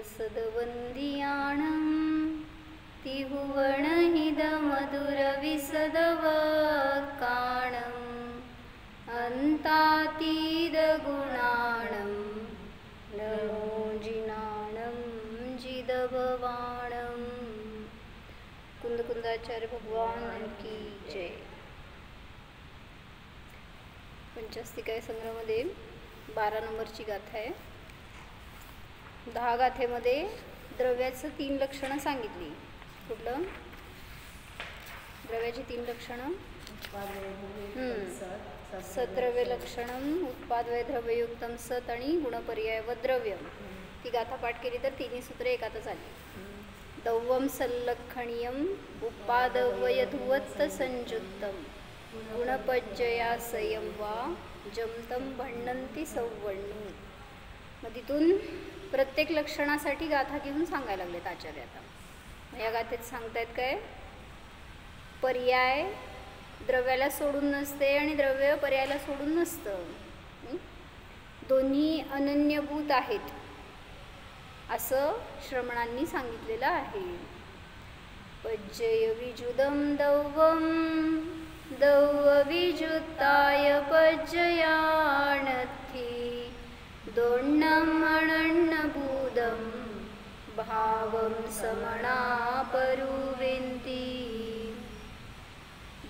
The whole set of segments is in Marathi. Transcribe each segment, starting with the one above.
सदवंदियाणं तिहुवणहिदमधुरविसदवक्काणम् अन्तातीदगुणाणं नमोजिनाणं जिदभवाणं। कुंदकुंदाचार्य भगवान की जय। पंचास्तिकाय संग्रहामध्ये 12 नंबरची गाथा आहे। 10 गाथेमध्ये द्रव्याचं 3 लक्षणं सांगितली। कुठलं द्रव्याची 3 लक्षणं? सद्रव्य लक्षणम, उत्पादवय द्रव्ययुक्तम सत आणि गुणपर्यायवत द्रव्यम। ती गाथा पाठ केली तर तिन्ही सूत्रे एकातच आली। दौवम सल्लक्षणीयम उपादवयधुवत्त संयुक्तम गुणपज्जया संयम वा जमतम भण्णन्ति सौवण्णू। मग तिथून प्रत्येक लक्षणासाठी गाथा घेऊन सांगायला लागलेत आचार्य। आता या गाथेत सांगतायत काय? पर्याय द्रव्याला सोडून नसते आणि द्रव्य पर्यायाला सोडून नसतं। दोन्ही अनन्यभूत आहेत असं श्रमणांनी सांगितलेलं आहे। पज्जय विजुदम दौवम दौवविजुत्ताय पज्जयाणथी दोण्णम अनन्नभूदम भावम समणापरुवेन्ति।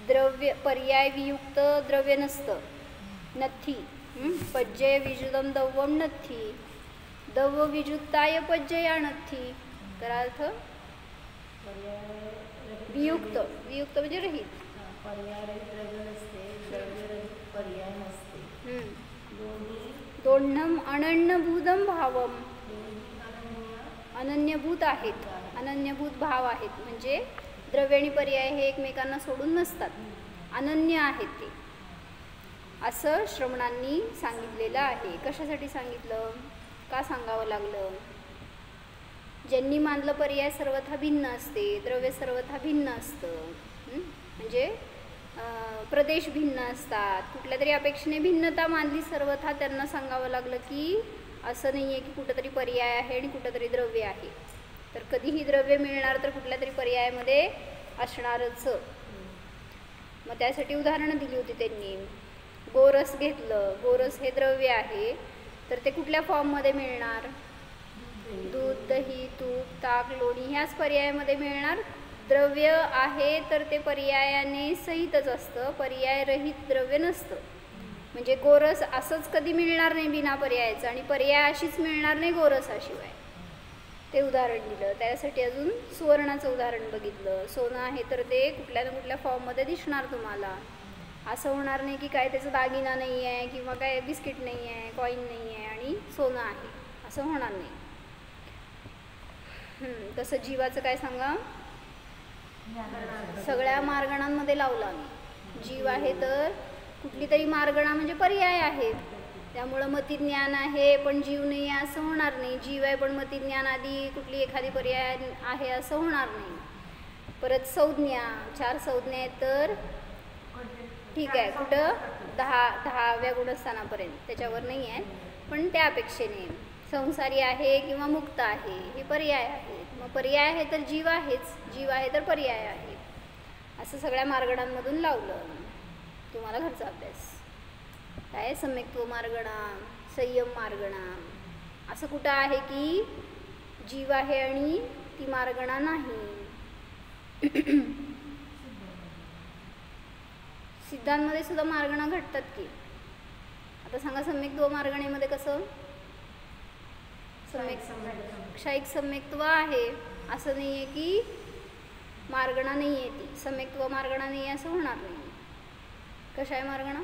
द्रव्य पर्याय वियुक्त द्रव्य नसतं, नथी। पज्जय विजुदम दौवम नथी दौव विजुत्ताय पज्जयाणथी। तर अर्थ वियुक्त, वियुक्त म्हणजे रहित। दोन्नम अनन्यभूतम भावम, अनन्यभूत आहेत, अनन्यभूत भाव आहेत म्हणजे द्रव्य आणि पर्याय हे एकमेकांना सोडून नसतात, अनन्य आहेत ते, असं श्रमणांनी सांगितलेलं आहे। कशासाठी सांगितलं, का सांगावं लागलं? ज्यांनी मानलं पर्याय सर्वथा भिन्न असते, द्रव्य सर्वथा भिन्न असतं, म्हणजे प्रदेश भिन्न असतात, कुठल्या तरी अपेक्षेने भिन्नता मानली सर्वथा, त्यांना सांगावं लागलं की असं नाही आहे की कुठंतरी पर्याय आहे आणि कुठंतरी द्रव्य आहे। तर कधीही द्रव्य मिळणार तर कुठल्या तरी पर्यायामध्ये असणारच। मग त्यासाठी उदाहरणं दिली होती त्यांनी। गोरस घेतलं, गोरस हे द्रव्य आहे तर ते कुठल्या फॉर्ममध्ये मिळणार? दूध, दही, तूप, ताक, लोणी ह्याच पर्यायामध्ये मिळणार। द्रव्य आहे तर ते पर्यायाने सहितच असतं, पर्याय रहित द्रव्य नसतं। म्हणजे गोरस असंच कधी मिळणार नाही बिना पर्यायाचं, आणि पर्याय अशीच मिळणार नाही गोरसाशिवाय। ते उदाहरण दिलं। त्यासाठी अजून सुवर्णाचं उदाहरण बघितलं। सोनं आहे तर ते कुठल्या ना कुठल्या फॉर्ममध्ये दिसणार तुम्हाला। असं होणार नाही की काय त्याचा दागिना नाही आहे किंवा काय बिस्किट नाही आहे, कॉईन नाही आहे आणि सोनं आहे, असं होणार नाही। तसं जीवाचं काय सांगा? सगळ्या मार्गणांमध्ये लावला मी। जीव आहे तर कुठली तरी मार्गणा म्हणजे पर्याय आहे, त्यामुळं मती ज्ञान आहे पण जीव नाही आहे असं होणार नाही। जीव आहे पण मती ज्ञान आधी कुठली एखादी पर्याय आहे असं होणार नाही। परत संज्ञा, 4 संज्ञा आहेत तर ठीक आहे, कुठं 10व्या गुणस्थानापर्यंत, त्याच्यावर नाही आहे पण त्या अपेक्षेने संसारी आहे किंवा मुक्त आहे हे पर्याय आहेत। मग पर्याय आहे तर जीव आहेच, जीव आहे तर पर्याय आहे, असं सगळ्या मार्गणांमधून लावलं। तुम्हाला घरचा अभ्यास काय? सम्यक्त्व मार्गणा, संयम मार्गणा, असं कुठं आहे की जीव आहे आणि ती मार्गणा नाही? सिद्धांमध्ये सुद्धा मार्गणा घडतात की। आता सांगा सम्यक्त्व मार्गणेमध्ये कसं? क्षयिक सम्यक्त्व आहे, असं नाही आहे की मार्गणा नाही आहे ती। सम्यक्त्व मार्गणा नाही आहे असं होणार नाही। कशाय मार्गणा?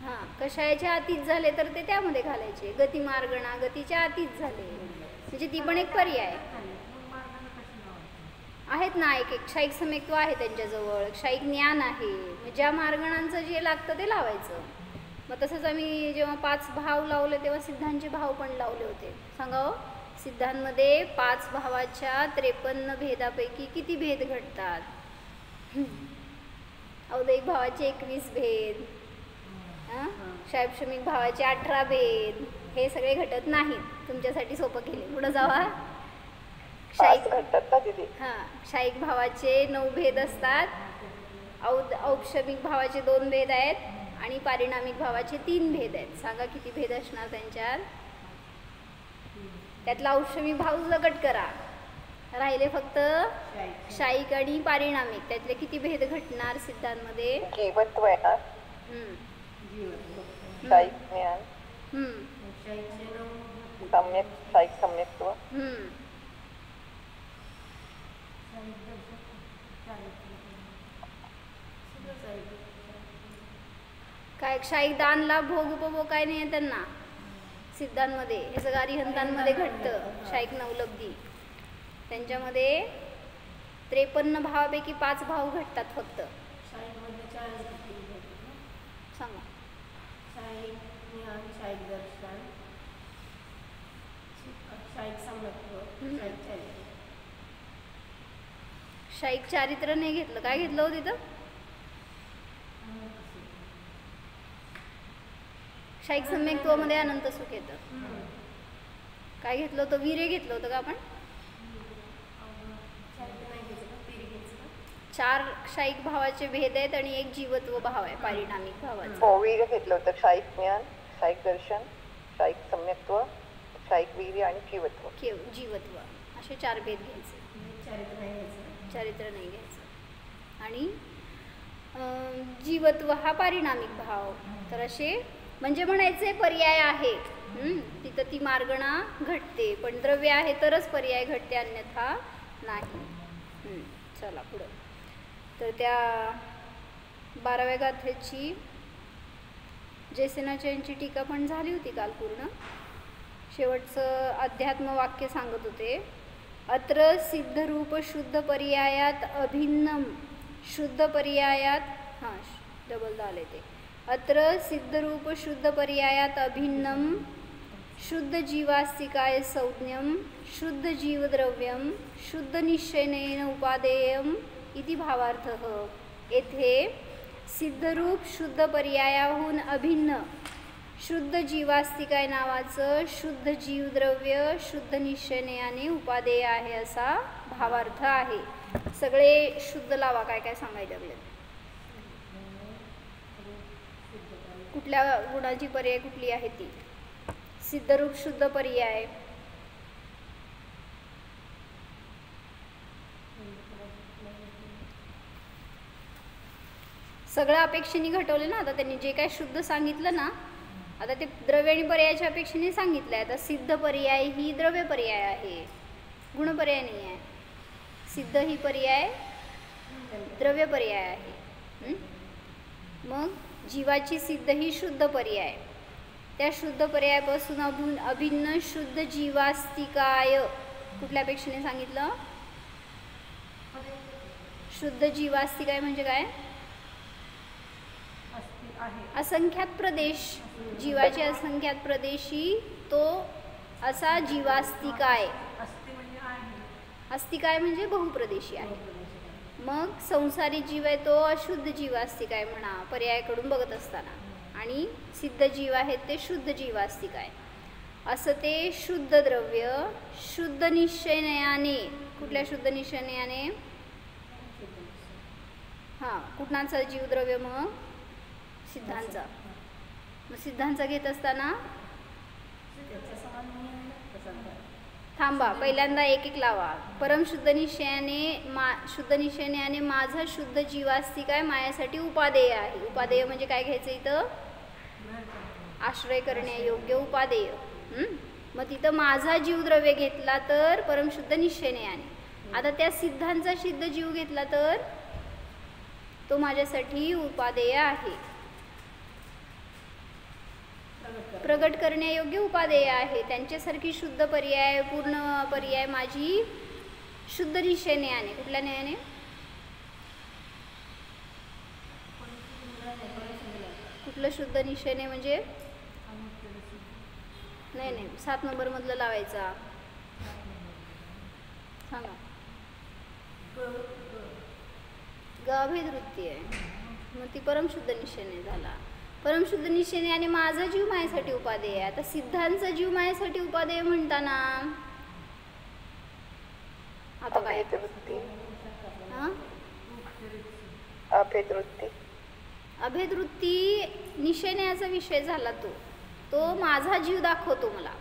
हां, कशायाच्या अतीत झाले तर ते त्यामध्ये घालायचे। गती मार्गणा गतीच्या अतीत झाले म्हणजे ती पण एक पर्याय आहेत ना। एक क्षयिक सम्यक्त्व आहे त्यांच्याजवळ, क्षयिक ज्ञान आहे, ज्या मार्गणांचं जे लागतं ते लावायचं। मग तसंच आम्ही जेव्हा 5 भाव लावले तेव्हा सिद्धांचे भाव पण लावले होते। सांगा, सिद्धांमध्ये 5 भावाच्या 53 भेदापैकी किती भेद घडतात? औदैहिक भावाचे 21 भेद, क्षायक्षमिक भावाचे 18 भेद हे सगळे घटत नाहीत. तुमच्यासाठी सोपं केले. पुढे जावा. क्षायिक भावाचे 9 भेद असतात. औपशमिक भावाचे 2 भेद आहेत आणि पारिणामिक भावाचे 3 भेद आहेत. सांगा किती भेद असणार त्यांच्यात. त्यातला औपशमिक भाव लगट करा. राहिले फक्त क्षायिक आणि पारिणामिक. त्यातले किती भेद घटणार सिद्धांमध्ये. जीवत्व येणार. क्षायिक ज्ञान, सम्यक क्षायिक सम्यक्त्व, काय क्षायिक दानला भोग उपभोग काय नाही आहे त्यांना सिद्धांमध्ये. हे सगळं अरिहंतांमध्ये घडतं. क्षायिक नवलब्धी त्यांच्यामध्ये 53 भावापैकी 5 भाव घडतात फक्त. सांगा. क्षायिक चारित्र नाही घेतलं. काय घेतलं हो तिथं. क्षायिक सम्यक्त्वामध्ये अनंत सुख येतं. काय घेतलं होतं. वीर्य घेतलं होतं का आपण. 4 क्षायिक भावाचे भेद आहेत आणि 1 जीवत्व भाव आहे पारिणामिक भावाचा. वीर्य घेतलं होतं. क्षायिक ज्ञान, क्षायिक दर्शन, क्षायिक सम्यक्त्व, क्षायिक वीर्य आणि जीवत्व. जीवत्व असे 4 भेद घ्यायचे. चारित्र नाही घ्यायचं. आणि जीवत्व हा पारिणामिक भाव. तर असे म्हणजे म्हणायचे पर्याय आहे. तिथं ती मार्गणा घटते पण द्रव्य आहे तरच पर्याय घटते अन्यथा नाही. चला पुढं. तर त्या 12व्या गाथेची जयसेनाचार्यांची टीका पण झाली होती काल पूर्ण. शेवटचं अध्यात्म वाक्य सांगत होते. अत्र सिद्धरूप शुद्ध पर्यायात अभिन्नम शुद्ध पर्यायात डबल आले ते. अत्र सिद्धरूप शुद्ध पर्यायात अभिन्नम शुद्ध जीवास्तिकाय संज्ञम शुद्ध जीवद्रव्यम शुद्ध निश्चयनेन उपादेयम इति भावार्थः. येथे सिद्धरूप शुद्ध पर्यायाहून अभिन्न शुद्ध जीवास्तिकाय नावाचं शुद्ध जीवद्रव्य शुद्ध निश्चयनेयाने उपादेय आहे असा भावार्थ आहे. सगळे शुद्ध लावा. काय काय सांगायला लागले. कुठल्या गुणाची पर्याय कुठली आहे ती. सिद्धरूप शुद्ध पर्याय सगळं अपेक्षेने घटवले ना. आता त्यांनी जे काय शुद्ध सांगितलं ना आता ते द्रव्य आणि पर्यायाच्या अपेक्षेने सांगितलं आहे. आता सिद्ध पर्याय ही द्रव्य पर्याय आहे. गुणपर्याय नाही आहे. सिद्ध ही पर्याय द्रव्य पर्याय आहे. मग जीवाची सिद्ध ही शुद्ध पर्याय. त्या शुद्ध पर्यायापासून अभिन्न शुद्ध जीवास्तिकाय कुठल्या अपेक्षेने सांगितलं. शुद्ध जीवास्तिकाय म्हणजे काय. असंख्यात प्रदेश. जीवाचे असंख्यात प्रदेशी तो असा जीवास्तिकाय. अस्तिकाय म्हणजे बहुप्रदेशी आहे. मग संसारी जीव आहे तो अशुद्ध जीवास्तिकाय म्हणा पर्यायाकडून बघत असताना. आणि सिद्ध जीव आहेत ते शुद्ध जीवास्तिकाय. असं ते शुद्ध द्रव्य शुद्ध निश्चयनयाने. कुठल्या शुद्ध निश्चयनयाने. कुठनाचा जीवद्रव्य मग सिद्धांचा. मग सिद्धांचा घेत असताना थांबा पहिल्यांदा एक एक लावा. परम शुद्ध निश्चयाने माझा शुद्ध जीवास्तिकाय मायासाठी उपादेय आहे. उपादेय म्हणजे काय घ्यायचं इथं. आश्रय करण्यायोग्य उपादेय. मग तिथं माझा जीवद्रव्य घेतला तर परमशुद्ध निश्चयाने. आता त्या सिद्धांचा सिद्ध जीव घेतला तर तो माझ्यासाठी उपादेय आहे. प्रगट करण्यायोग्य उपादेय आहे. त्यांच्यासारखी शुद्ध पर्याय पूर्ण पर्याय माझी शुद्ध निश्चय न्यायाने. कुठल्या न्यायाने. कुठलं शुद्ध निश्चयने म्हणजे नाही 7 नंबर मधलं लावायचा. सांगा. ग अभेद वृत्ती आहे. मग ती परमशुद्ध निश्चयने झाला. परमशुद्ध निश्चयने आणि माझा जीव माझ्यासाठी उपादेय आहे. आता सिद्धांचा जीव माझ्यासाठी उपादेय म्हणताना आता काय अभेद वृत्ती निश्चयण्याचा विषय झाला. तो माझा जीव दाखवतो मला.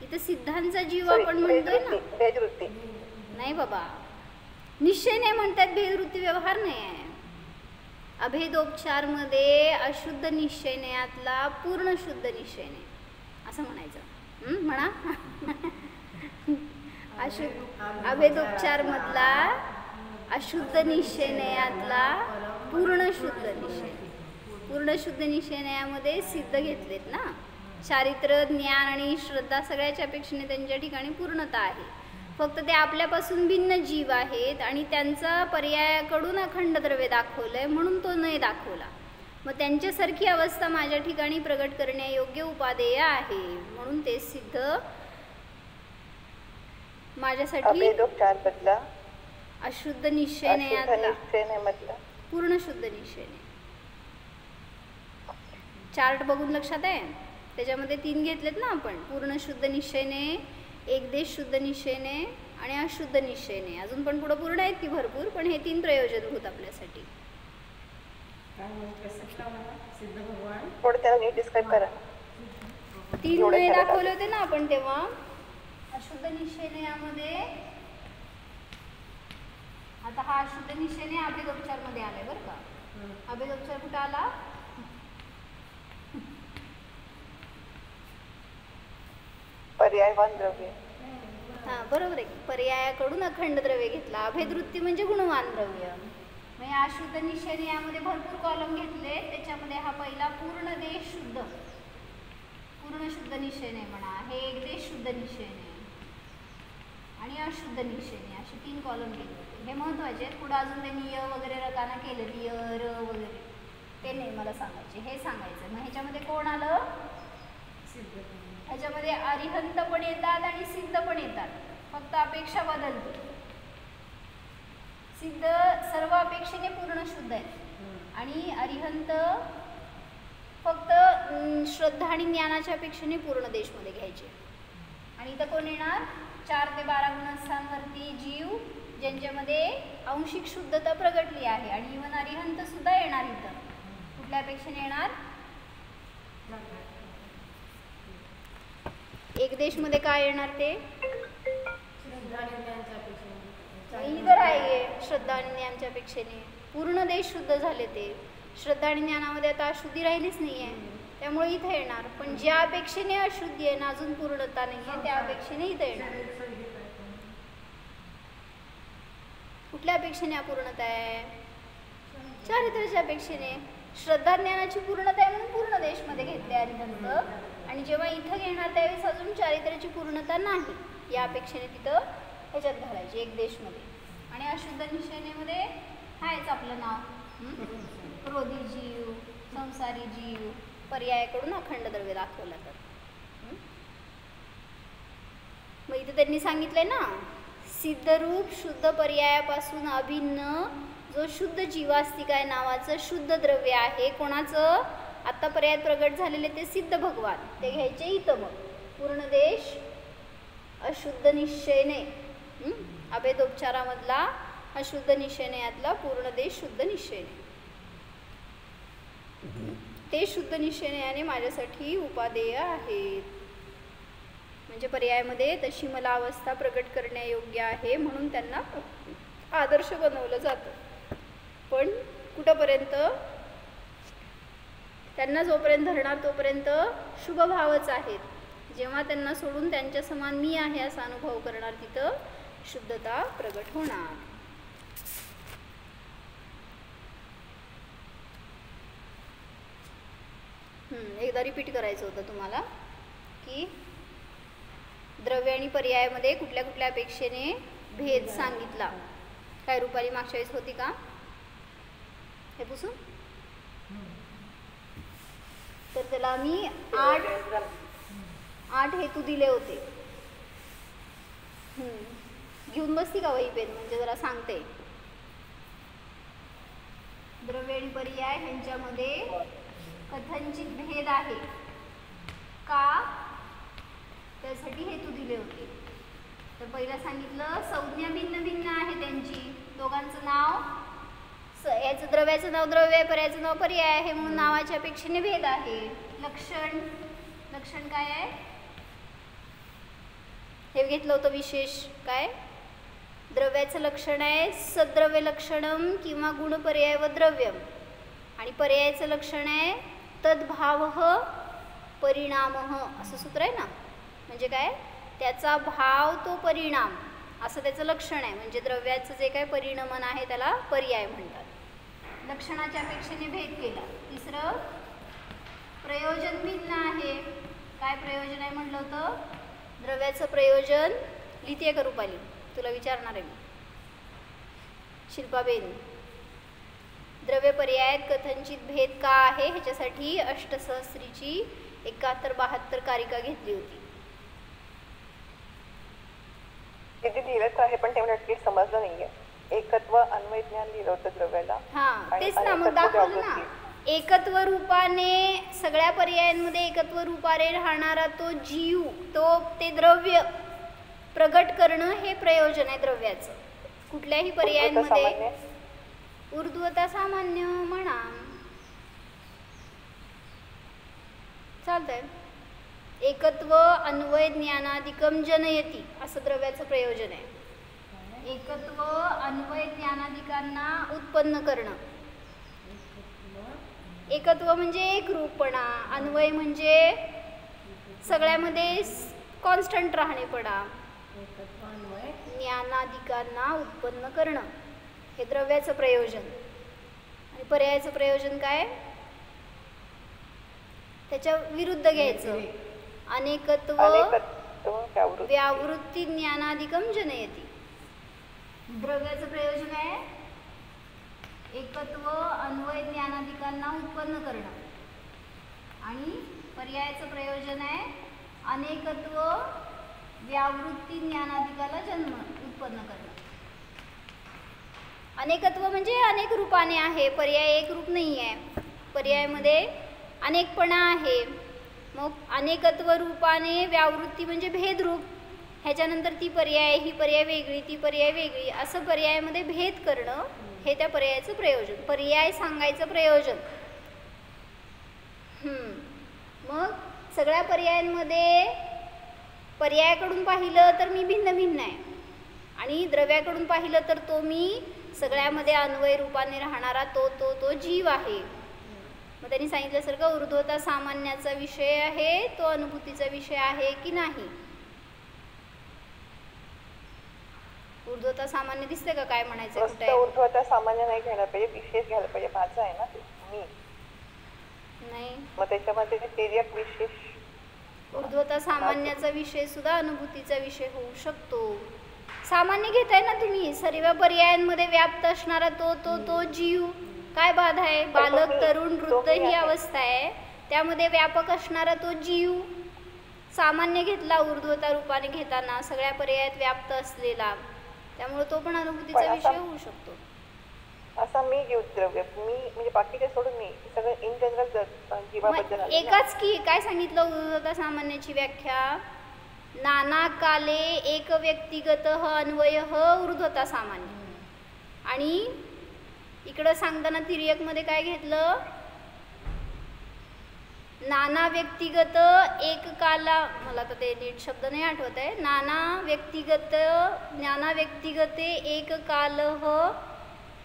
इथं सिद्धांचा जीव आपण म्हणतोय ना. नाही बाबा, निश्चय नाही म्हणतात, भेदवृत्ती व्यवहार नाही आहे. अभेदोपचार मध्ये अशुद्ध निश्चयनयातला पूर्ण शुद्ध निश्चयने असं म्हणायचं. म्हणा अभेदोपचार मधला अशुद्ध निश्चयनयातला पूर्ण शुद्ध निश्चय. पूर्ण शुद्ध निश्चयनयामध्ये सिद्ध घेतलेत ना. चारित्र्य, ज्ञान आणि श्रद्धा सगळ्याच्या अपेक्षेने त्यांच्या ठिकाणी पूर्णता आहे. फक्त ते आपल्यापासून भिन्न जीव आहेत आणि त्यांचा पर्यायाकडून अखंड द्रव्य दाखवलंय म्हणून तो नाही दाखवला. मग त्यांच्यासारखी अवस्था माझ्या ठिकाणी प्रगट करण्यायोग्य उपादेय आहे म्हणून ते सिद्ध माझ्यासाठी. अशुद्ध निश्चयनयातला पूर्ण शुद्ध निश्चयने. चार्ट बघून लक्षात आहे. त्याच्यामध्ये 3 घेतलेत ना आपण. पूर्ण शुद्ध निश्चयने, एकदेश शुद्ध निश्चयने आणि अशुद्ध निश्चयने. अजून पण पुढे पूर्ण आहेत की भरपूर, पण हे 3 प्रयोजनभूत आपल्यासाठी. 3 वेळे दाखवले होते ना आपण तेव्हा. अशुद्ध निश्चयने यामध्ये आता हा अशुद्ध निश्चयने अभेदोपचार मध्ये आलाय बरं का. अभेदोपचार कुठं आला? पर्यायवान द्रव्य. हा बरोबर आहे. पर्यायाकडून अखंड द्रव्य घेतला. अभेदवृत्ती म्हणजे गुणवान द्रव्य. म्हणजे अशुद्ध निश्चयने यामध्ये भरपूर कॉलम घेतले. त्याच्यामध्ये हा पहिला पूर्ण देश शुद्ध, पूर्ण शुद्ध निश्चयने म्हणा. हे एक देश शुद्ध निश्चयने आणि अशुद्ध निश्चयने असे 3 कॉलम केले होते. हे महत्वाचे आहेत. पुढे अजून त्यांनी य वगैरे रकाना केलं, य र वगैरे ते नाही मला सांगायचे, हे सांगायचं. मग ह्याच्यामध्ये कोण आलं? ह्याच्यामध्ये अरिहंत पण येतात आणि सिद्ध पण येतात. फक्त अपेक्षा बदलते. सिद्ध सर्व अपेक्षेने पूर्ण शुद्ध आहेत आणि अरिहंत फक्त श्रद्धा आणि ज्ञानाच्या अपेक्षेने पूर्ण देशमध्ये घ्यायचे. आणि इथं कोण येणार? 4 ते 12 गुणस्थांवरती जीव ज्यांच्यामध्ये आंशिक शुद्धता प्रगटली आहे. आणि इवन अरिहंत सुद्धा येणार. इथं कुठल्या अपेक्षेने येणार? एक देश मध्ये काय येणार? ते इधर आहे श्रद्धा आणि ज्ञानच्या अपेक्षेने. पूर्ण देश शुद्ध झाले. ते श्रद्धा आणि ज्ञानामध्ये आता अशुद्धी राहिलीच नाहीये, त्यामुळे इथे येणार. पण ज्या अपेक्षेने अशुद्धी आहे ना, अजून पूर्णता नाहीये, त्या अपेक्षेने इथे येणार. कुठल्या अपेक्षेने अपूर्णता आहे? चारित्र्याच्या अपेक्षेने. श्रद्धा ज्ञानाची पूर्णता आहे म्हणून पूर्ण देश मध्ये घेतले अरिहंत. आणि जेव्हा इथं घेणार त्यावेळेस अजून चारित्र्याची पूर्णता नाही, या अपेक्षेने तिथं ह्याच्यात घालायची एक देशमध्ये. आणि अशुद्ध निश्चयनेमध्ये आहेच आपलं नाव. क्रोधी जीव, संसारी जीव, पर्यायाकडून अखंड द्रव्य दाखवला. तर मग इथं त्यांनी सांगितलंय ना, सिद्धरूप शुद्ध पर्यायापासून अभिन्न जो शुद्ध जीवास्तिक आहे नावाचं शुद्ध द्रव्य आहे. कोणाचं? आता पर्यायात प्रगट झालेले ते सिद्ध भगवान, ते घ्यायचे इथं. मग पूर्ण देश अशुद्ध निश्चयने, अभेदोपचारामधला अशुद्ध निश्चयने पूर्ण देश शुद्ध निश्चयने. ते शुद्ध निश्चयने माझ्यासाठी उपादेय आहेत. म्हणजे पर्यायामध्ये तशी मला अवस्था प्रगट करण्यायोग्य आहे म्हणून त्यांना आदर्श बनवलं जातं. पण कुठंपर्यंत? त्यांना जोपर्यंत धरणार तोपर्यंत शुभभावच आहेत. जेव्हा त्यांना सोडून त्यांच्या समान मी आहे असा अनुभव करणार, तिथं शुद्धता प्रगट होणार. एकदा रिपीट करायचं होतं तुम्हाला की द्रव्य आणि पर्यायामध्ये कुठल्या कुठल्या अपेक्षेने भेद सांगितला. काय रुपाली मागच्या वेळेस होती का? हे पुसून तर त्याला आम्ही 8 हेतू दिले होते. घेऊन बसती का वही पेन? म्हणजे जरा सांगते. द्रव्य आणि पर्याय ह्यांच्यामध्ये कथनचित भेद आहे का, त्यासाठी हेतू दिले होते. तर पहिलं सांगितलं संज्ञा भिन्न भिन्न आहे त्यांची, दोघांचं नाव याचं द्रव्याचं नाव द्रव्य आहे, पर्यायाचं नाव पर्याय आहे, म्हणून नावाच्या अपेक्षेने भेद आहे. लक्षण, लक्षण काय आहे हे घेतलं होतं विशेष. काय द्रव्याचं लक्षण आहे सद्रव्य लक्षणम किंवा गुणपर्याय व द्रव्यम, आणि पर्यायाचं लक्षण आहे तद्भाव परिणाम, असं सूत्र आहे ना. म्हणजे काय त्याचा भाव तो परिणाम असं त्याचं लक्षण आहे. म्हणजे द्रव्याचं जे काय परिणमन आहे त्याला पर्याय म्हणतात. लक्षणाच्या अपेक्षेने भेद केला. तिसरं प्रयोजन भिन्न आहे. काय प्रयोजन आहे म्हटलं होतं, द्रव्याचं प्रयोजन लिहिते का रुपाली, तुला विचारणार आहे मी. शिल्पाबेन, द्रव्य पर्यायात कथनचित भेद का आहे ह्याच्यासाठी अष्टसहस्रीची 71-72 कारिका घेतली होती. किती लिहिलंच आहे पण ते मला ऍटलीस्ट समजलं नाहीये. एकत्व अन्वय ज्ञान लिहिलं होतं द्रव्याला. हा तेच ना, मग दाखवलं ना. एकत्व रूपाने सगळ्या पर्यायांमध्ये एकत्व रूपाने राहणारा तो जीव, तो ते द्रव्य प्रगट करणं हे प्रयोजन आहे द्रव्याचं. कुठल्याही पर्यायांमध्ये ऊर्ध्वता सामान्य म्हणा चालतंय. एकत्व अन्वय ज्ञानाधिकम जनयती असं द्रव्याचं प्रयोजन आहे. एकत्व अन्वय ज्ञानाधिकांना उत्पन्न करणं. एकत्व म्हणजे एकरूपपणा, अन्वय म्हणजे सगळ्यामध्ये कॉन्स्टंट राहणेपणा, ज्ञानाधिकांना उत्पन्न करणं हे द्रव्याचं प्रयोजन. आणि पर्यायाचं प्रयोजन काय, त्याच्या विरुद्ध घ्यायचं. अनेकत्व व्यावृत्ती ज्ञानाधिकम जनयती. द्रव्याचं प्रयोजन आहे एकत्व अन्वय ज्ञानाधिकांना उत्पन्न करणं, आणि पर्यायाचं प्रयोजन आहे अनेकत्व व्यावृत्ती ज्ञानाधिकाला जन्म उत्पन्न करणं. अनेकत्व म्हणजे अनेक रूपाने आहे, पर्याय एक रूप नाही आहे. पर्यायामध्ये अनेकपणा आहे. मग अनेकत्व रूपाने व्यावृत्ती म्हणजे भेदरूप, ह्याच्यानंतर ती पर्याय, ही पर्याय वेगळी, ती पर्याय वेगळी, असं पर्यायामध्ये भेद करणं हे त्या पर्यायाचं प्रयोजन, पर्याय सांगायचं प्रयोजन. मग सगळ्या पर्यायांमध्ये पर्यायाकडून पाहिलं तर मी भिन्न भिन्न आहे, आणि द्रव्याकडून पाहिलं तर तो मी सगळ्यामध्ये अन्वय रूपाने राहणारा तो तो तो जीव आहे. मग त्यांनी सांगितल्यासारखं ऊर्ध्वता सामान्याचा विषय आहे, तो अनुभूतीचा विषय आहे की नाही. ऊर्ध्वता सामान्य दिसते का, काय म्हणायचं कुठे. ऊर्ध्वता सामान्य नाही घ्यायला पाहिजे, विशेष घ्यायला पाहिजे. माझं आहे ना मी नाही, मग त्याच्यामध्ये तिर्यक विशेष. ऊर्ध्वता सामान्याचा विषय सुद्धा अनुभूतीचा विषय होऊ शकतो. सामान्य घेताय ना तुम्ही, सर्व पर्यायांमध्ये व्याप्त असणारा तो तो तो जीव. काय बाधा आहे, बालक तरुण वृद्ध ही अवस्था आहे, त्यामध्ये व्यापक असणारा तो जीव सामान्य घेतला ऊर्ध्वता रूपाने घेताना, सगळ्या पर्यायात व्याप्त असलेला, त्यामुळे तो पण अनुभूतीचा विषय होऊ शकतो. असा मी घेऊ द्रव्य, मी म्हणजे बाकीचे सोडून मी सगळं इन जनरल जीवाबद्दल. एकाच की काय सांगितलं ऊर्ध्वता सामान्याची व्याख्या, नाना काले एक व्यक्तिगत अन्वय ऊर्ध्वता सामान्य. आणि इकडं सांगताना तिर्यकमध्ये काय घेतलं, नाना व्यक्तिगत एक काला, मला तर ते नीट शब्द नाही आठवत आहे, नाना व्यक्तिगते एक काल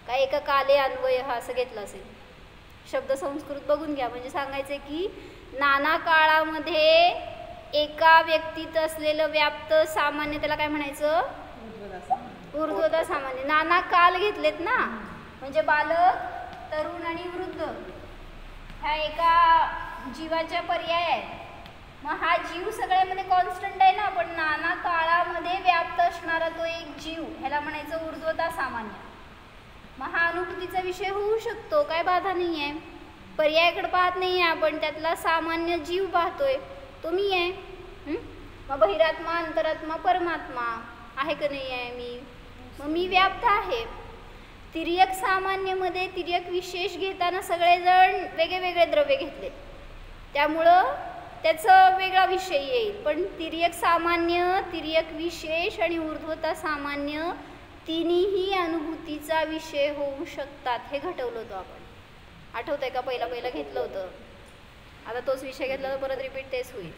काय एक काले अन्वय असं घेतलं असेल. शब्द संस्कृत बघून घ्या. म्हणजे सांगायचं की नाना काळामध्ये एका व्यक्तीत असलेलं व्याप्त सामान्य, त्याला काय म्हणायचं, ऊर्ध्वता सामान्य. नाना काल घेतलेत ना, म्हणजे बालक तरुण आणि वृद्ध ह्या एका जीवाच्या पर्याय आहेत. मग हा जीव सगळ्यामध्ये कॉन्स्टंट आहे ना, पण नाना काळामध्ये व्याप्त असणारा तो एक जीव, ह्याला म्हणायचं ऊर्ध्वता सामान्य. मग हा अनुभूतीचा विषय होऊ शकतो, काय बाधा नाही आहे. पर्यायाकडे पाहत नाही आहे आपण, त्यातला सामान्य जीव पाहतोय, तो मी आहे. मग बहिरात्मा अंतरात्मा परमात्मा आहे का नाही आहे मी, मग मी व्याप्त आहे. तिर्यक सामान्यमध्ये तिर्यक विशेष घेताना सगळेजण वेगळे द्रव्य घेतले, त्यामुळं त्याचा वेगळा विषय येईल. पण तिर्यक सामान्य, तिर्यक विशेष आणि ऊर्ध्वता सामान्य तिन्हीही अनुभूतीचा विषय होऊ शकतात. हे घटवलं होतं आपण, आठवतंय का? पहिला घेतलं होतं. आता तोच विषय घेतला तर परत रिपीट तेच होईल.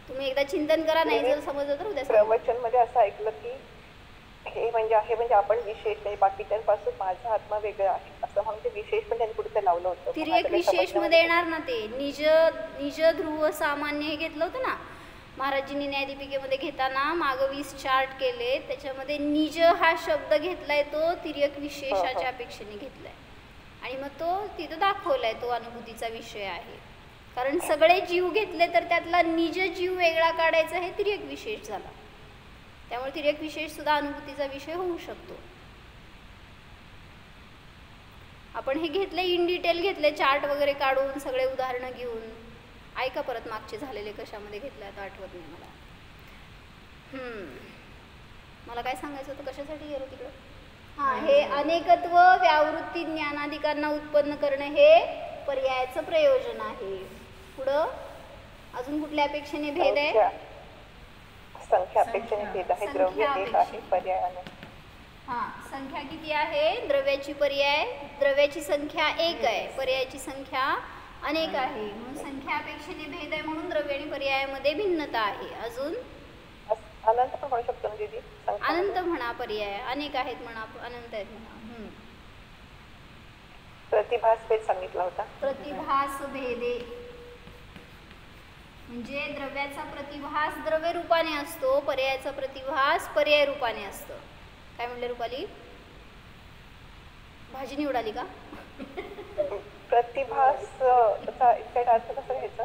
तुम्ही एकदा चिंतन करा, नाही जर समजलं तर उद्या प्रवचन मध्ये असं ऐकलं की हे म्हणजे आपण विशेष म्हणजे बाकीच्यांपासून माझा आत्मा वेगळा आहे असं म्हणून ते विशेष पण त्यांनी कुठे लावलं होतं. तिर्यक विशेष मध्ये येणार ना ते निज ध्रुव सामान्य हे घेतलं होतं ना महाराजींनी न्यायदीपिकेमध्ये घेताना. मागं 20 चार्ट केले, त्याच्यामध्ये निज हा शब्द घेतलाय तो तिर्यक विशेषाच्या अपेक्षेने घेतलाय आणि मग तो तिथं दाखवलाय तो अनुभूतीचा विषय आहे. कारण सगळे जीव घेतले तर त्यातला निज जीव वेगळा काढायचा हे तिर्यक विशेष झाला. त्यामुळे तिर्यक विशेष सुद्धा अनुभूतीचा विषय होऊ शकतो. आपण हे घेतले, इन डिटेल घेतले, चार्ट वगैरे काढून सगळे उदाहरणं घेऊन. ऐका परत मागचे झालेले कशामध्ये घेतले आता आठवत नाही मला. मला काय सांगायचं होतं, कशासाठी गेलो तिकडं? हां, हे अनेकत्व व्यावृत्ती ज्ञानाधिकांना उत्पन्न करणं हे पर्यायाचं प्रयोजन आहे. पुढं अजून कुठल्या अपेक्षेने भेद आहे? संख्या अपेक्षेने भेद आहे. द्रव्य एक आहे, पर्याय अनेक. हां, संख्या किती आहे? द्रव्याची संख्या एक आहे, पर्यायाची संख्या अनेक आहे. म्हणून संख्या अपेक्षेने भेद आहे म्हणून द्रव्य आणि पर्यायामध्ये भिन्नता आहे. अजून अनंत पण म्हणू शकतो ना दीदी? अनंत म्हणा, पर्याय अनेक आहेत म्हणा, अनंत आहेत म्हणा. प्रतिभास भेद सांगितला होता. प्रतिभास भेदे म्हणजे द्रव्याचा प्रतिभास द्रव्य रूपाने असतो, पर्यायाचा प्रतिभास पर्याय रूपाने असतो. काय म्हणले रुपाली? भाजी निवडाली का? प्रतिभास अर्थ कसा घ्यायचा?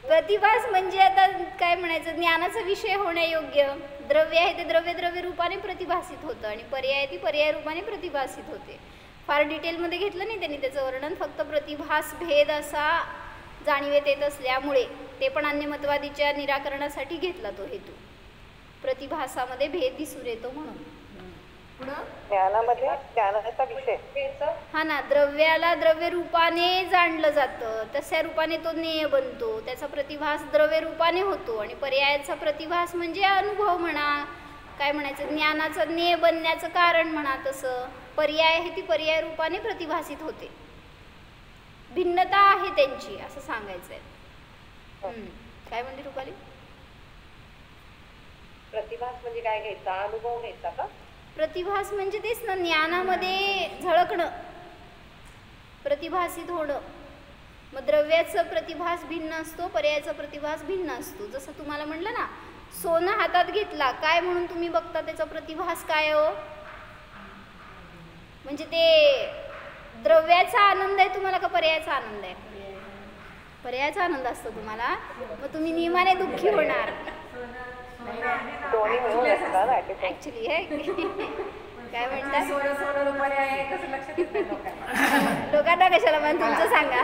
प्रतिभास म्हणजे आता काय म्हणायचं, ज्ञानाचा विषय होण्यायोग्य. द्रव्य आहे ते द्रव्य रूपाने प्रतिभासित होतं आणि पर्याय आहे ती पर्याय रूपाने प्रतिभासित होते. फार डिटेलमध्ये घेतलं नाही त्यांनी त्याचं वर्णन, फक्त प्रतिभास भेद असा जाणीवेत येत असल्यामुळे ते पण अन्यमतवादीच्या निराकरणासाठी घेतला तो हेतू. प्रतिभासामध्ये भेद दिसून येतो म्हणून. ज्ञानामध्ये ज्ञानाचा विषय हा ना, द्रव्याला द्रव्य रूपाने जाणलं जातं, तशा रूपाने तो ज्ञेय बनतो, त्याचा प्रतिभास द्रव्य रूपाने होतो. आणि पर्यायाचा प्रतिभास म्हणजे अनुभव म्हणा, काय म्हणायचं, ज्ञानाचं ज्ञेय बनण्याचं कारण म्हणा. तसं पर्याय आहे ती पर्याय रूपाने प्रतिभासित होते. भिन्नता आहे त्यांची असं सांगायचंय. काय म्हणते रुपाली? प्रतिभास म्हणजे काय घ्यायचा? अनुभव घ्यायचा का? प्रतिभास म्हणजे तेच ना, ज्ञानामध्ये झळकणं, प्रतिभासित होणं. मग द्रव्याचा प्रतिभास भिन्न असतो, पर्यायाचा प्रतिभास भिन्न असतो. जसं तुम्हाला म्हणलं ना, सोनं हातात घेतला काय म्हणून तुम्ही बघता, त्याचा प्रतिभास काय हो? म्हणजे ते द्रव्याचा आनंद आहे तुम्हाला का पर्यायाचा आनंद आहे? पर्यायाचा आनंद असतो तुम्हाला, मग तुम्ही नियमाने दुःखी होणार. ऍक्च्युली हे काय म्हणतात, लोकांना कशाला म्हण, तुमचं सांगा.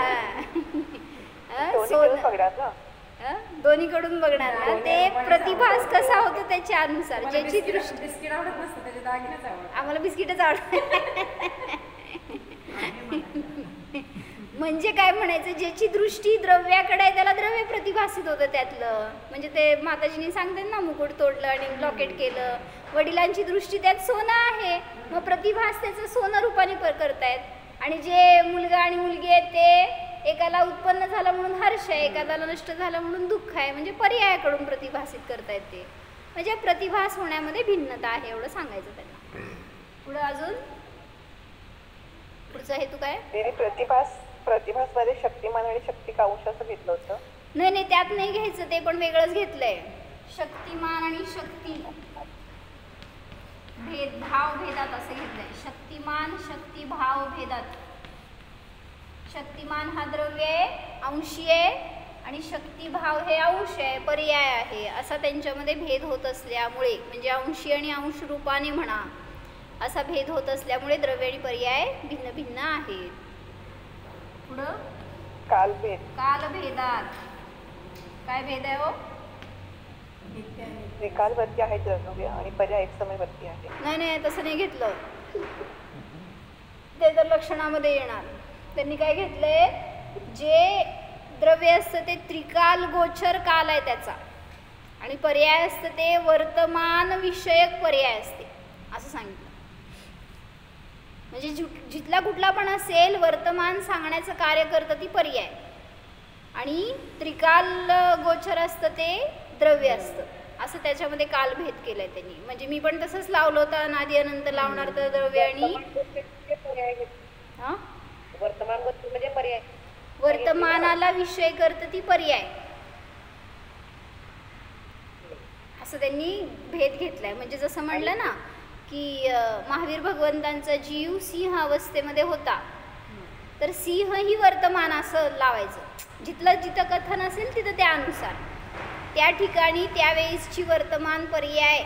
दोन्हीकडून बघणार ना, ते प्रतिभास कसा होतो त्याच्या अनुसार. ज्याची दृष्टी, आम्हाला बिस्किटच आवडत. म्हणजे काय म्हणायचं, ज्याची दृष्टी द्रव्याकडे आहे त्याला द्रव्य प्रतिभासित होतं त्यातलं. म्हणजे ते माताजींनी सांगतात ना, मुकुट तोडलं आणि लॉकेट केलं. वडिलांची दृष्टी त्यात सोनं आहे, मग प्रतिभास त्याचं सोनं रूपाने करतायत. आणि जे मुलगा आणि मुलगी आहेत ते एकाला उत्पन्न झालं म्हणून हर्ष आहे, एकाला नष्ट झालं म्हणून दुःख आहे. म्हणजे पर्यायाकडून प्रतिभासित करतायत ते. म्हणजे प्रतिभास होण्यामध्ये भिन्नता आहे एवढं सांगायचं त्यांना. पुढं अजून पुढचा हेतू काय? प्रतिभास मध्ये शक्तिमान आणि शक्ती का अंश असं घेतलं होतं. नाही, त्यात नाही घ्यायचं, ते पण वेगळंच घेतलंय. शक्तिमान आणि शक्ती भाव भेदात असं घेतलंय. शक्तिमान शक्ती भाव भेदात. शक्तिमान हा द्रव्य आहे, अंशी आहे, आणि शक्तिभाव हे अंश आहे, पर्याय आहे. असा त्यांच्यामध्ये भेद होत असल्यामुळे, म्हणजे अंशी आणि अंश रूपाने म्हणा, असा भेद होत असल्यामुळे द्रव्य आणि पर्याय भिन्न भिन्न आहेत. पुढं कालभेदात काय भेद आहे हो? कालवरती आहे द्रव्य आणि पर्याय एक समयवरती आहे. नाही, तसं नाही घेतलं. ते तर लक्षणामध्ये येणार. त्यांनी काय घेतलंय, जे द्रव्य असतं ते त्रिकाल गोचर काल आहे त्याचा, आणि पर्याय असतं ते वर्तमान विषयक पर्याय असते असं सांगितलं. म्हणजे जिथला कुठला पण असेल वर्तमान सांगण्याचं कार्य करतं ती पर्याय, आणि त्रिकाल गोचर असतं ते द्रव्य असतं असं त्याच्यामध्ये कालभेद केलाय त्यांनी. म्हणजे मी पण तसंच लावलं होतं, अनादि अनंत लावणार तर द्रव्य आणि वर्तमान म्हणजे पर्याय, वर्तमानाला विषय करतं ती पर्याय असं त्यांनी भेद घेतलाय. म्हणजे जसं म्हणलं ना की महावीर भगवंतांचा जीव सिंह अवस्थेमध्ये होता, तर सिंह ही वर्तमान असं लावायचं. जिथं कथन असेल तिथं त्यानुसार त्या ठिकाणी त्यावेळेसची वर्तमान पर्याय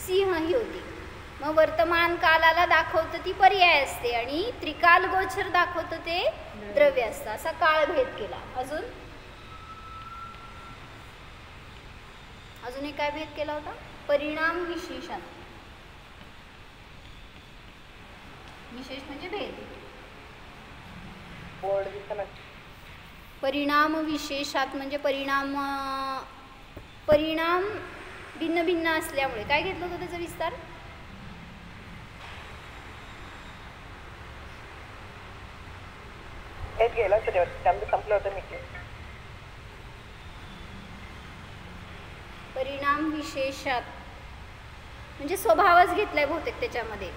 सिंह ही होती. मग वर्तमान कालाला दाखवतं ती पर्याय असते, आणि त्रिकाल गोचर दाखवतं ते द्रव्य असतं. असा काळभेद केला. अजून एक काय भेद केला होता, परिणाम विशेषात. विशेष म्हणजे भेद. परिणाम विशेषात म्हणजे परिणाम भिन्न भिन्न असल्यामुळे काय घेतलं होतं त्याचा विस्तार. गेला संपलं होतं मीटिंग. परिणाम विशेषात म्हणजे स्वभावच घेतलाय बहुतेक त्याच्यामध्ये.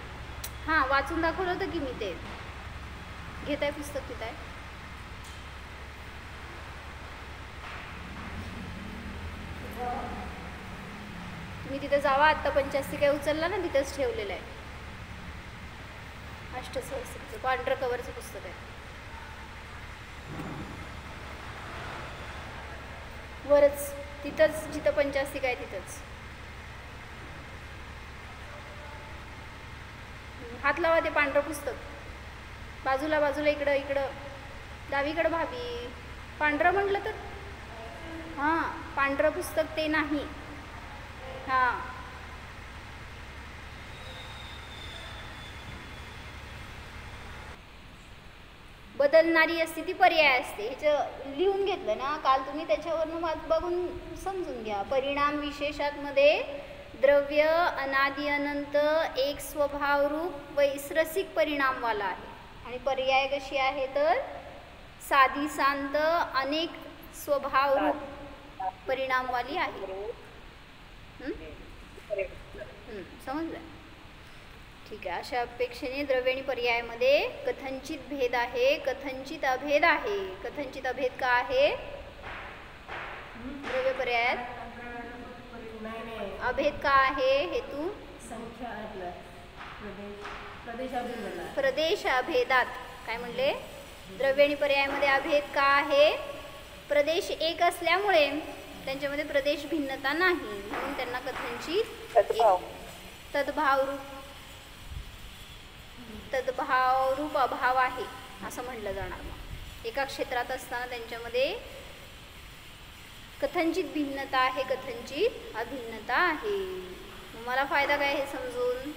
हां, वाचून दाखवलं होतं की मी ते. घेत आहे पुस्तक, तिथं आहे. तुम्ही तिथं जावा, आत्ता 85 काय उचलला ना, तिथंच ठेवलेलं आहे. अष्टसहस्रचं पांढरं कवरचं पुस्तक आहे. वरच तिथंच, जिथं 85 काय तिथंच. हात लावा ते पांढरं पुस्तक. बाजूला इकडं डावीकडं भाभी. पांढरं म्हटलं तर हां, पांढरं पुस्तक ते नाही. हां, बदलणारी असते ती पर्याय असते. ह्याचं लिहून घेतलं ना काल तुम्ही, त्याच्यावरनं बघून समजून घ्या. परिणाम विशेषात मध्ये द्रव्य अनादि अनंत एक स्वभावरूप वैश्रसिक परिणामवाला आहे, आणि पर्याय कशी आहे तर साधी शांत अनेक स्वभावरूप परिणामवाली आहे. समजलं? ठीक आहे. अशा अपेक्षेने द्रव्य आणि पर्यायामध्ये कथनचित भेद आहे, कथनचित अभेद आहे. कथनचित अभेद का आहे द्रव्य पर्यायात? अभेद का आहे हेतू? प्रदेश अभेदात. काय म्हणले? द्रव्य आणि पर्यायामध्ये अभेद का आहे? प्रदेश एक असल्यामुळे त्यांच्यामध्ये प्रदेश भिन्नता नाही, म्हणून त्यांना कथनचित तद्भावरूप अभाव आहे असं म्हणलं जाणार. मग एका क्षेत्रात असताना त्यांच्यामध्ये कथनचित भिन्नता आहे, कथनचित अभिन्नता आहे. मला फायदा काय हे समजून?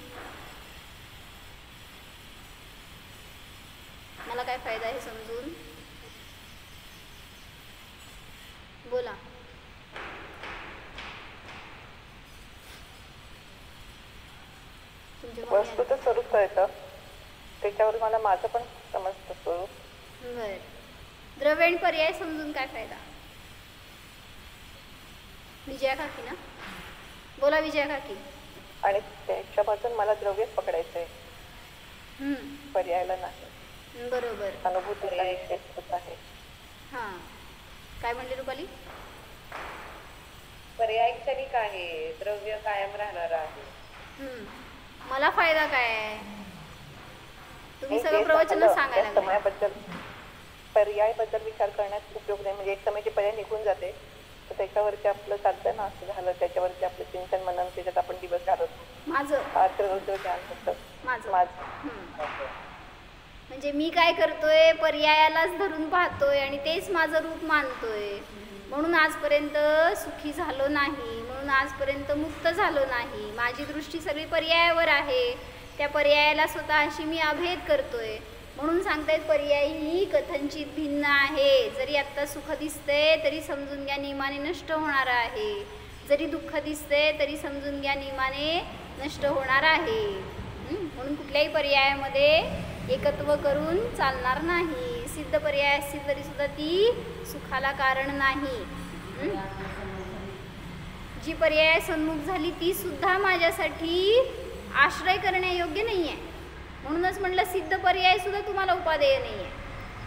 मला काय फायदा हे समजून? बोला. वस्तूचं स्वरूप कळतं, त्याच्यावर मला माझं पण समजतं स्वरूप. बर. द्रव्य आणि पर्याय समजून काय फायदा? विजया काकी ना, बोला विजया काकी. आणि त्याच्यापासून मला द्रव्यच पकडायचंय, पर्यायला नाही. बरोबर. अनुभूतीला आहे. हां, काय म्हणले रुपाली? पर्याय क्षणिक आहे, द्रव्य कायम राहणार आहे. मला फायदा काय? तुम्ही सगळं प्रवचन सांगायला समयाबद्दल, पर्यायाबद्दल विचार करण्यात उपयोग नाही. म्हणजे एक समयाची पर्याय निघून जाते, तर त्याच्यावरती आपलं चालतं ना, असं झालं त्याच्यावरती आपलं चिंतन मनन, त्याच्यात आपण दिवस घालवतो. म्हणजे मी काय करतोय, पर्यायालाच धरून पाहतोय आणि तेच माझं रूप मानतोय, म्हणून आजपर्यंत सुखी झालो नाही, म्हणून आजपर्यंत मुक्त झालो नाही. माझी दृष्टी सगळी पर्यायावर आहे, त्या पर्यायाला स्वतःशी मी अभेद करतोय म्हणून सांगतायत पर्याय ही कथनचित भिन्न आहे. जरी आत्ता सुख दिसतंय तरी समजून घ्या नियमाने नष्ट होणार आहे, जरी दुःख दिसतंय तरी समजून घ्या नियमाने नष्ट होणार आहे. म्हणून कुठल्याही पर्यायामध्ये एकत्व करून चालणार नाही. सिद्ध पर्याय असतील तरी सुद्धा ती सुखाला कारण नाही. जी पर्याय सन्मुख झाली ती सुद्धा माझ्यासाठी आश्रय करण्यायोग्य नाही आहे. म्हणूनच म्हटलं सिद्ध पर्याय सुद्धा तुम्हाला उपादेय नाही आहे.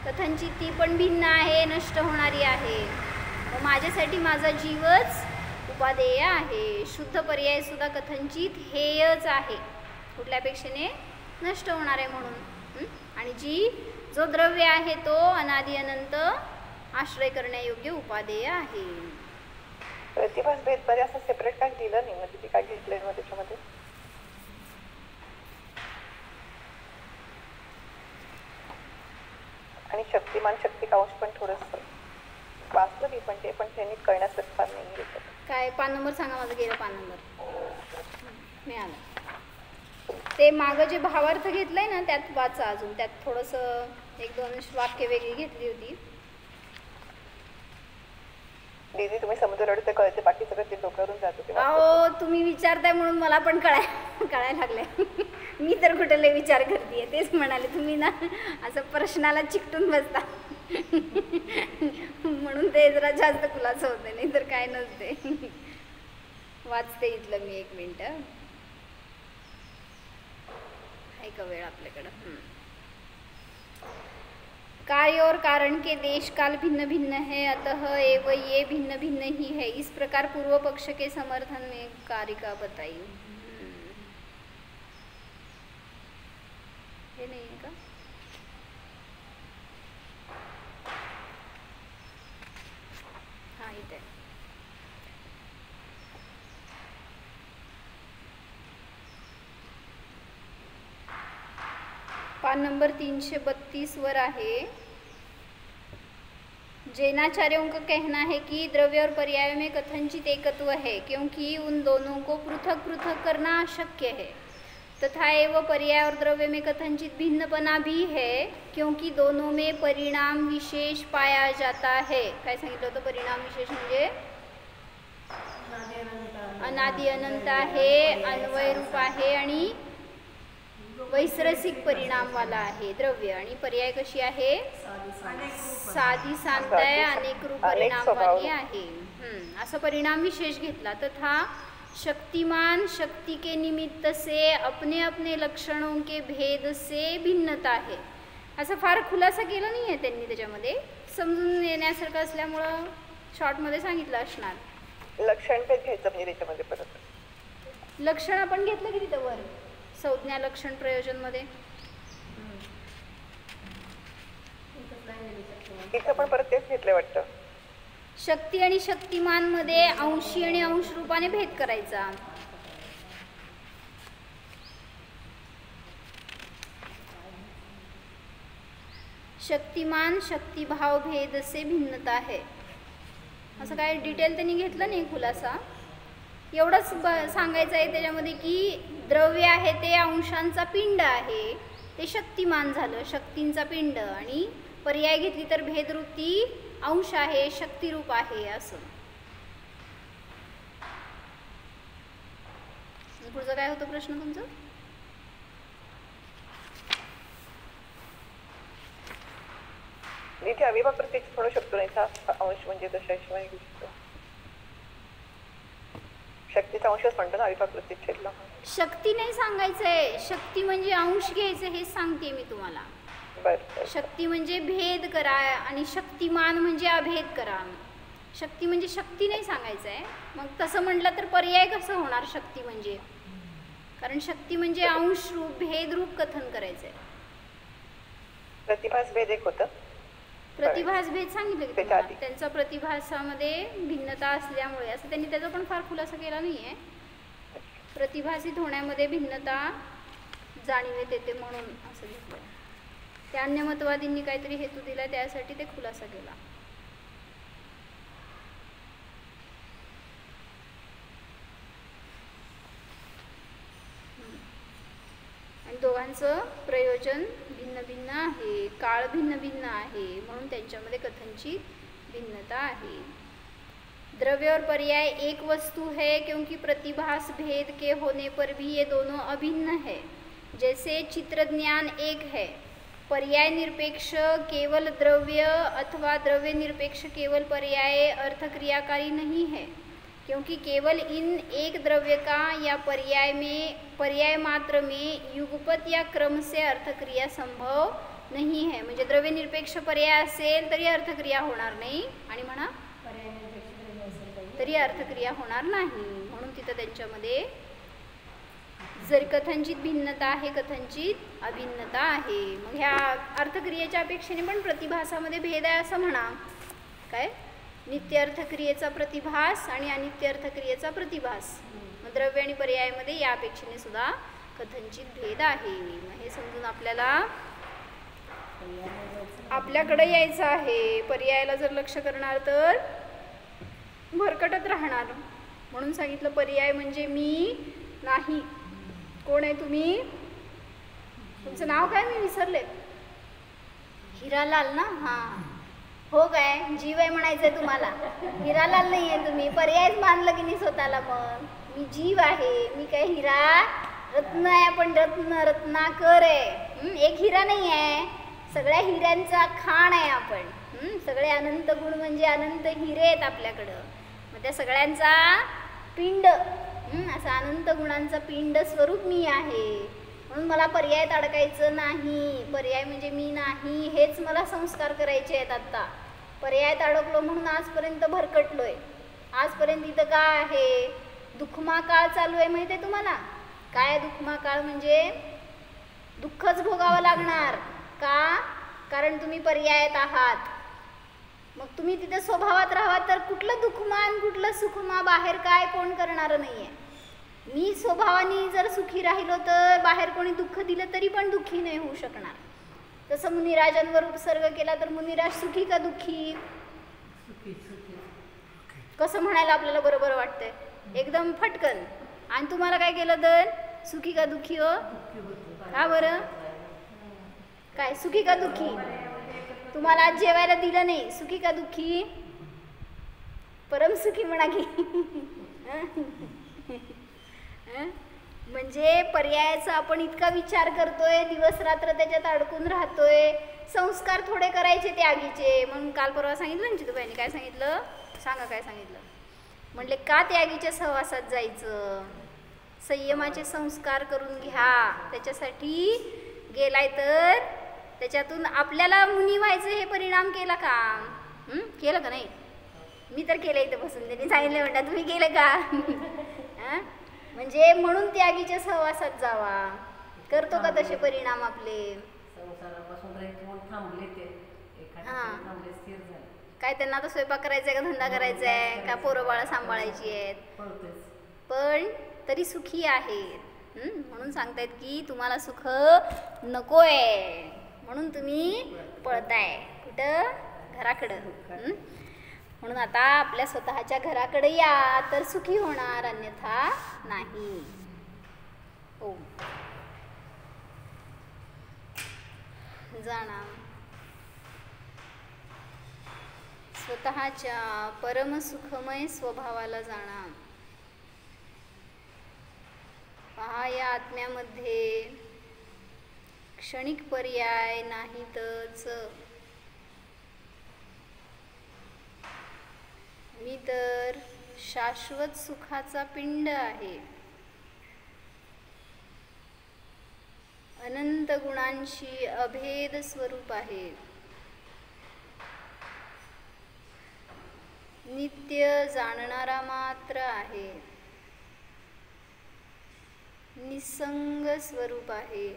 कथनची ती पण भिन्न आहे, नष्ट होणारी आहे. माझ्यासाठी माझा जीवच उपादेय आहे. शुद्ध पर्याय सुद्धा कथनचित हेयच आहे, कुठल्यापेक्षेने नष्ट होणार आहे म्हणून. आणि जो द्रव्य आहे तो अनादि अनंत आश्रय करण्यायोग्य उपादेय आहे. प्रतिभास भेदमध्ये असं सेपरेट काय दिलं नाही, म्हणजे ते काय घेतलंय मग त्याच्यामध्ये? आणि शक्तिमान शक्तिकांश पण थोडंसं वास्तविक पण ते पण त्यांनी कळण्यास फार नाही. काय पान नंबर सांगा, माझं गेलं पान नंबर मिळालं. ते मागं जे भावार्थ घेतलंय ना त्यात वाचा अजून, त्यात थोडंसं एक दोन वाक्य वेगळी घेतली होती. दीदी तुम्ही समुद्र रडू ते कळते, बाकी सगळं ते डोक्यावरून जात होते. अहो तुम्ही विचारताय म्हणून मला पण कळायला लागलंय. मी तर कुठले विचार करते तेच म्हणाले, तुम्ही ना असं प्रश्नाला चिकटून बसता म्हणून ते जरा जास्त खुलासा होते, नाही तर काय नसते. वाचते इथलं मी, एक मिनिट आहे का वेळ आपल्याकडं. कार्य और कारण के देश काल भिन्न भिन्न है, अतः एव ये भिन्न भिन्न ही है. इस प्रकार पूर्व पक्ष के समर्थन में कारिका बताई. हे नहीं है का? हाँ इथे पान नंबर 332 वर आहे. जैनाचार्यों का कहना है कि द्रव्य और पर्याय में कथनचित एकत्व है, क्योंकि उन दोनों को पृथक पृथक करना अशक्य है. तथा एवं पर्याय और द्रव्य में कथनचित भिन्नपना भी है, क्योंकि दोनों में परिणाम विशेष पाया जाता है. काय सांगितलं होतं? परिणाम विशेष म्हणजे अनादि अनंत आहे, अन्वय रूप आहे आणि वैसरसिक परिणाम वाला आहे द्रव्य. आणि पर्याय कशी आहे? साधी शांत आहे, अनेक रूप परिणाम वाली आहे. असं परिणाम विशेष घेतला. तथा शक्तिमान शक्ति के निमित्त से अपने अपने लक्षणों के भेद से भिन्नता है. असं फार खुलासा केला नाही आहे त्यांनी, त्याच्यामध्ये समजून येण्यासारखं असल्यामुळं शॉर्टमध्ये सांगितलं असणार. लक्षण भेद घ्यायचं म्हणजे त्याच्यामध्ये परत लक्षण आपण घेतलं की तिथं वर संज्ञा लक्षण प्रयोजन मध्ये इथं पण परत तेच घेतलं वाटतं. शक्ती आणि शक्तिमान मध्ये अंशी आणि अंश रूपाने भेद करायचा. शक्तिमान शक्तिभाव भेद से भिन्नता है. असं काय डिटेल त्यांनी घेतलं नाही, खुलासा एवढंच सांगायचं आहे त्याच्यामध्ये की द्रव्य आहे ते अंशांचा पिंड आहे, ते शक्तिमान झालं, शक्तींचा पिंड. आणि पर्याय घेतली तर भेदरूपी अंश आहे, शक्तिरूप आहे. असं पुढचं काय होतं प्रश्न तुमचं? इथे अविभाग प्रत्यक्ष म्हणू शकतो नाही का? अंश म्हणजे दशाशिवाय घेऊ शकतो. शक्तीचा अंशच म्हणतो ना अविभाग प्रत्यक्षेतला. शक्ती नाही सांगायचंय, शक्ती म्हणजे अंश घ्यायचं हे सांगते मी तुम्हाला. शक्ती म्हणजे भेद करा आणि शक्तिमान म्हणजे अभेद करा. शक्ती म्हणजे शक्ती नाही सांगायचं आहे. मग तसं म्हटलं तर पर्याय कसं होणार शक्ती म्हणजे? कारण शक्ती म्हणजे अंश रूप भेद रूप कथन करायचंय. प्रतिभास भेद एक होतं. प्रतिभास भेद सांगितलं की तुम्हाला. त्यांचा प्रतिभासामध्ये भिन्नता असल्यामुळे असं त्यांनी त्याचा पण फार खुलासा केला नाही आहे. प्रतिभासित होण्यामध्ये भिन्नता जाणीवेत येते म्हणून असं घेतलं. त्या अन्यमतवादींनी काहीतरी हेतू दिला त्यासाठी ते खुलासा केला. दोघांचं प्रयोजन भिन्न भिन्न आहे, काळ भिन्न भिन्न आहे, म्हणून त्यांच्यामध्ये कथनची भिन्नता आहे। द्रव्य और पर्याय एक वस्तु है क्योंकि प्रतिभास भेद के होने पर भी ये दोनों अभिन्न है। जैसे चित्र ज्ञान एक है, पर्याय निरपेक्ष केवल द्रव्य अथवा द्रव्य निरपेक्ष केवल पर्याय अर्थ क्रियाकारी नहीं है, क्योंकि केवल इन एक द्रव्य का या पर्याय मात्र में युगपत या क्रम से अर्थक्रिया संभव नहीं है। म्हणजे द्रव्य निरपेक्ष पर्याय असेल तरी अर्थक्रिया होणार नाही, आणि म्हणा तरी अर्थक्रिया होणार नाही, म्हणून तिथं त्यांच्यामध्ये जर कथनचित भिन्नता आहे, कथनचित अभिन्नता आहे। मग ह्या अर्थक्रियेच्या अपेक्षेने पण प्रतिभासामध्ये भेद आहे असं म्हणा। काय नित्य अर्थक्रियेचा प्रतिभास आणि अनित्य अर्थक्रियेचा प्रतिभास, मग द्रव्य आणि पर्यायामध्ये या अपेक्षेने सुद्धा कथनचित भेद आहे। मग हे समजून आपल्याकडे यायचं आहे। पर्यायाला जर लक्ष करणार तर भरकटत राहणार, म्हणून सांगितलं पर्याय म्हणजे मी नाही। कोण आहे तुम्ही? तुमचं नाव काय? मी विसरले। हिरालाल ना? हां हो काय, जीव आहे म्हणायचंय तुम्हाला, हिरालाल नाही आहे तुम्ही, पर्यायच मानलं की नाही स्वतःला। मग मी जीव आहे, मी काय हिरा रत्न आहे, पण रत्नाकर आहे। एक हिरा नाही आहे, सगळ्या हिऱ्यांचा खाण आहे आपण। सगळे अनंत गुण म्हणजे अनंत हिरे आहेत आपल्याकडं, मग त्या सगळ्यांचा पिंड, असा अनंत गुणांचा पिंड स्वरूप मी आहे, म्हणून मला पर्यायात अडकायचं नाही। पर्याय म्हणजे मी नाही, हेच मला संस्कार करायचे आहेत। आता पर्यायात अडकलो म्हणून आजपर्यंत भरकटलोय। आजपर्यंत इथं काय आहे? दुःखमा काळ चालू आहे, माहिती आहे तुम्हाला? काय दुःखमा काळ म्हणजे दुःखच भोगावं लागणार का? कारण तुम्ही पर्यायात आहात। मग तुम्ही तिथे स्वभावात राहा तर कुठलं दुःखमान कुठलं सुखमा बाहेर काय कोण करणार नाहीये। मी स्वभावाने जर सुखी राहिलो तर बाहेर कोणी दुःख दिलं तरी पण दुःखी नाही होऊ शकणार। तसं मुनिराजांवर उपसर्ग केला तर मुनिराज सुखी का दुःखी? कसं म्हणायला आपल्याला बरोबर वाटतंय? एकदम फटकन। आणि तुम्हाला काय केलं तर सुखी का दुःखी हो? का बरं? काय सुखी का दुःखी? तुम्हाला आज जेवायला दिलं नाही, सुखी का दुःखी? परम सुखी म्हणा की। म्हणजे पर्यायाचा आपण इतका विचार करतोय, दिवस रात्र त्याच्यात अडकून राहतोय। संस्कार थोडे करायचे त्यागीचे, म्हणून काल परवा सांगितलं ना चितूबाईंनी, काय सांगितलं सांगा? काय सांगितलं? म्हणले का त्यागीच्या सहवासात जायचं? संयमाचे संस्कार करून घ्या, त्याच्यासाठी गेलाय तर त्याच्यातून आपल्याला मुनी व्हायचं हे परिणाम केला का? केलं का नाही? मी तर केलं, इथं बसून त्यांनी सांगितलं म्हणता, तुम्ही केलं का? म्हणजे म्हणून त्यागीच्या सहवासात जावा, करतो का तसे परिणाम आपले? काय त्यांना आता स्वयंपाक करायचा आहे का धंदा करायचा आहे का पोरं बाळं सांभाळायची आहेत, पण तरी सुखी आहेत। म्हणून सांगतायत की तुम्हाला सुख नकोय म्हणून तुम्ही पळताय कुठं? घराकडं। म्हणून आता आपल्या स्वतःच्या घराकडे या तर सुखी होणार, अन्यथा नाही। ओम जाणा स्वतःच्या परम सुखमय स्वभावाला जाणा। पहा या आत्म्यामध्ये क्षणिक पर्याय नाहीतच। मी तर शाश्वत सुखाचा पिंड आहे, अनंत गुणांशी अभेद स्वरूप आहे, नित्य जाणणारा मात्र आहे, निसंग स्वरूप आहे,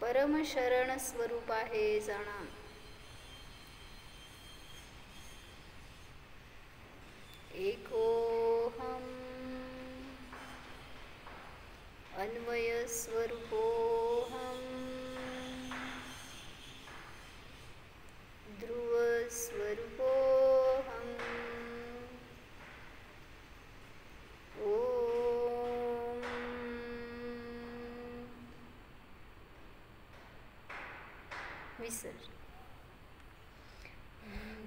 परम शरण स्वरूप आहे। जाणा एकोहम अन्वय स्वरूपोहम ध्रुव स्वरूपोहम विसर.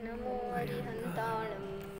नमो हरिहंताण